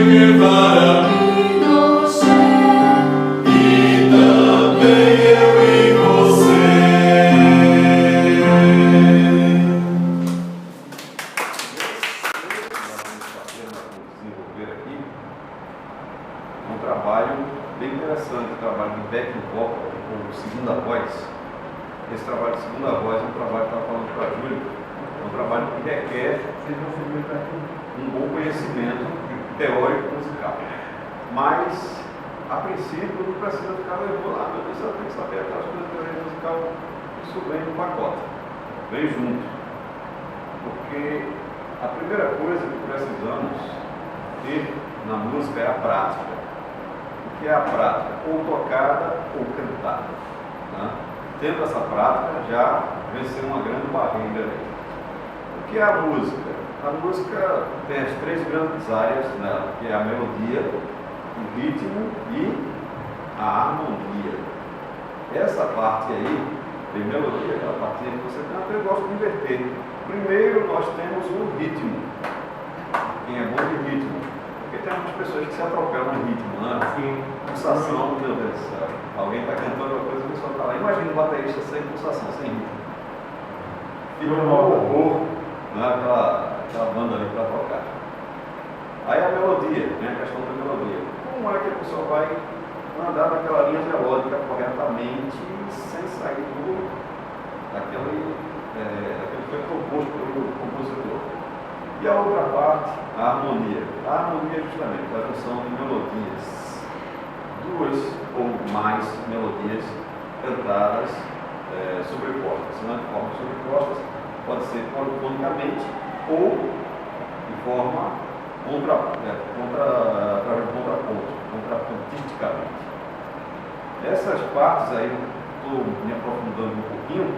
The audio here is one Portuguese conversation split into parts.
preparar-me no céu, e também eu e você. Desenvolver aqui um trabalho bem interessante, o trabalho de backing vocal, ou segunda voz. Esse trabalho de segunda voz é um trabalho que eu estava falando para a Júlia, é um trabalho que requer um bom conhecimento teórico musical. Mas, a princípio, não precisa ficar nervoso. Meu Deus, você tem que saber aquelas coisas de teoria musical, isso vem no pacote, vem junto. Porque a primeira coisa que precisamos ter na música é a prática. O que é a prática? Ou tocada ou cantada. Né? Tendo essa prática, já venceu uma grande barreira aí. O que é a música? A música tem as três grandes áreas nela, que é a melodia, o ritmo e a harmonia. Essa parte aí, tem melodia, aquela parte que você canta, eu gosto de inverter. Primeiro nós temos o ritmo. Quem é bom de ritmo? Porque tem algumas pessoas que se atropelam no ritmo, né? Sim. Pulsação, meu Deus do céu. Alguém está cantando uma coisa e a pessoa está lá. Imagina o baterista sem pulsação, sem ritmo. Fica um horror, né? Aquela banda ali para tocar. Aí a melodia, né? A questão da melodia. Como é que a pessoa vai andar naquela linha melódica corretamente, sem sair daquele que foi proposto pelo compositor? E a outra parte, a harmonia. A harmonia é justamente a junção de melodias, duas ou mais melodias cantadas sobrepostas, né? De forma sobrepostas, pode ser polifonicamente ou de forma contrapontisticamente. Essas partes aí, estou me aprofundando um pouquinho.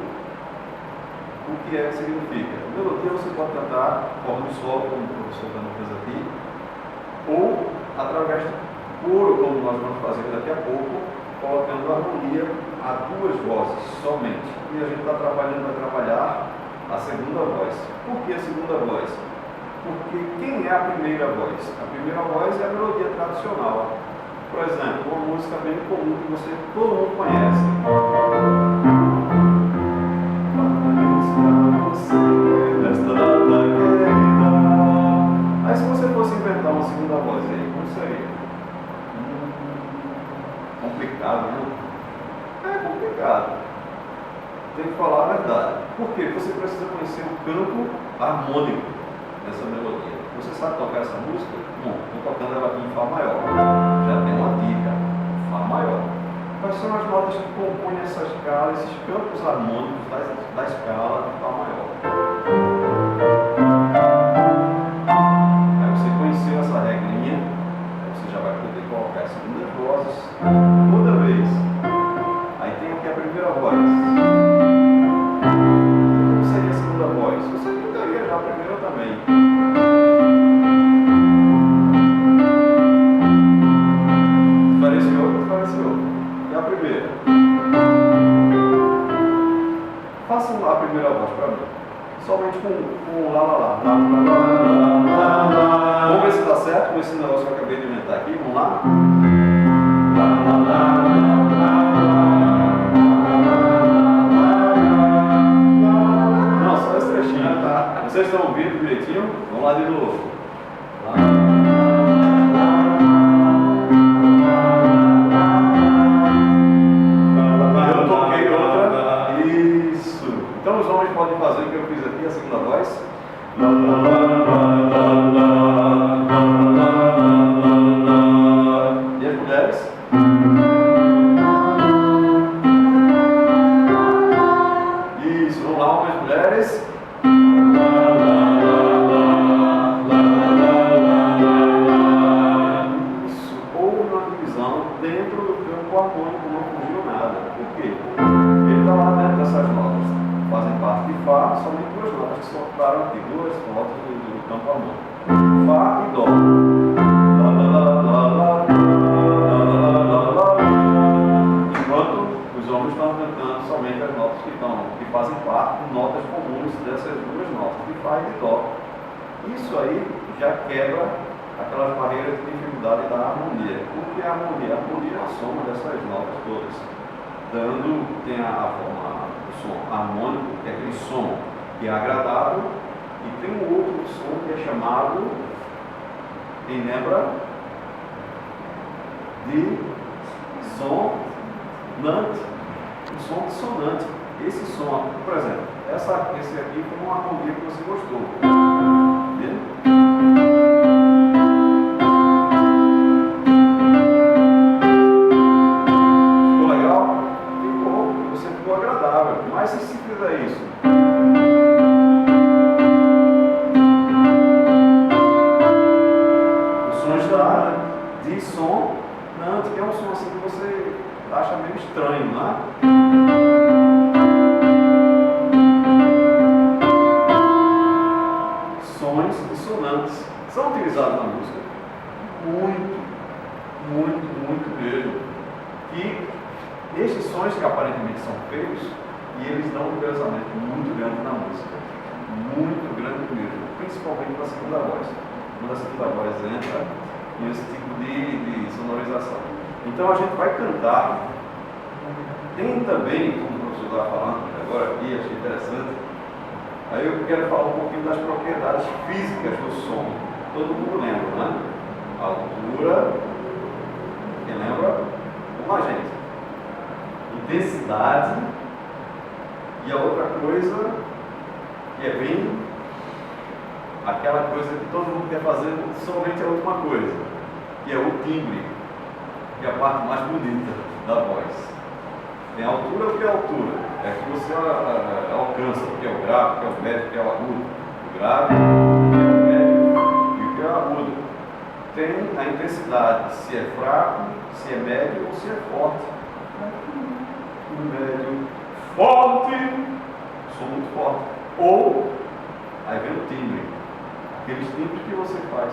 O que é que significa? Melodia você pode cantar de forma de solo, como o professor também fez aqui, ou através do coro, como nós vamos fazer daqui a pouco, colocando harmonia a duas vozes somente. E a gente vai trabalhar a segunda voz. Por que a segunda voz? Porque quem é a primeira voz? A primeira voz é a melodia tradicional. Por exemplo, uma música bem comum que todo mundo conhece. Aí se você fosse inventar uma segunda voz aí, como seria? Complicado, né? É complicado. Tem que falar a verdade. Por quê? Você precisa conhecer o campo harmônico dessa melodia. Você sabe tocar essa música? Bom, estou tocando ela aqui em Fá maior. Já tem uma dica. Fá maior. Quais são as notas que compõem essa escala, esses campos harmônicos da escala de Fá maior? Aí você conheceu essa regrinha, aí você já vai poder colocar as segundas vozes toda vez. Aí tem aqui a primeira voz. Como seria a segunda voz? Você cantaria já a primeira também. Diferenciou? E a primeira? Faça a primeira voz para mim. Somente com lá, lá, lá. Vamos ver se está certo com esse negócio que eu acabei de inventar aqui. Vamos lá? Não, só esse trechinho, tá? Vocês estão ouvindo direitinho? Vamos lá de novo. Eu toquei outra. Isso. Então os homens podem fazer o que eu fiz aqui, a segunda voz. E as mulheres? Isso, vamos lá, homens e mulheres. Isso, ou uma divisão dentro do campo harmônico, não fugiu nada. Por quê? Ele está lá dentro dessas notas. Fazem parte de Fá, somente duas notas que sopraram aqui, duas notas do campo harmônico. Fá e Dó. Lá, lá, lá, lá, lá, lá, lá, lá. Enquanto os homens estão cantando somente as notas que fazem parte de notas comuns dessas duas notas, de Fá e de Dó. Isso aí já quebra aquelas barreiras de dificuldade da harmonia. O que é a harmonia? A harmonia é a soma dessas notas todas. Tem a forma, o som harmônico, que é aquele som que é agradável, e tem um outro som que é chamado, quem lembra? De sonante. O som dissonante. Esse som, por exemplo, esse aqui foi uma harmonia que você gostou. Entendeu? Mas se se fizer isso, o som está dissonante, que é um som assim que você acha meio estranho, né? Sons dissonantes são utilizados na música muito mesmo. E estes sons que aparentemente são feios, e eles dão um pesamento muito grande na música, muito grande mesmo, principalmente na segunda voz. Quando a segunda voz entra nesse tipo de sonorização. Então a gente vai cantar. Tem também, como o professor estava falando agora aqui, achei interessante. Aí eu quero falar um pouquinho das propriedades físicas do som. Todo mundo lembra, né? Altura, quem lembra? Vamos lá, gente. Intensidade. E a outra coisa, que é bem aquela coisa que todo mundo quer fazer, somente a última coisa, que é o timbre, que é a parte mais bonita da voz. Tem a altura, o que é a altura? É que você alcança, o que é o grave, o que é o médio, o que é o agudo. O grave, o que é o médio e o que é o agudo. Tem a intensidade, se é fraco, se é médio ou se é forte. O médio forte, som muito forte. Ou, aí vem o timbre, aqueles timbres que você faz,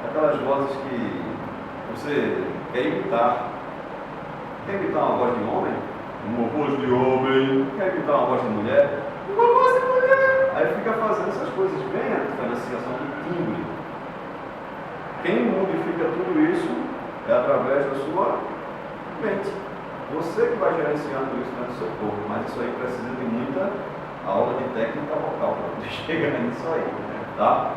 aquelas vozes que você quer imitar. Quer imitar uma voz de homem? Uma voz de homem. Quer imitar uma voz de mulher? Uma voz de mulher. Aí fica fazendo essas coisas, vem a diferenciação do timbre. Quem modifica tudo isso é através da sua mente. Você que vai gerenciando isso dentro do seu corpo, mas isso aí precisa de muita aula de técnica vocal para poder chegar nisso aí, tá?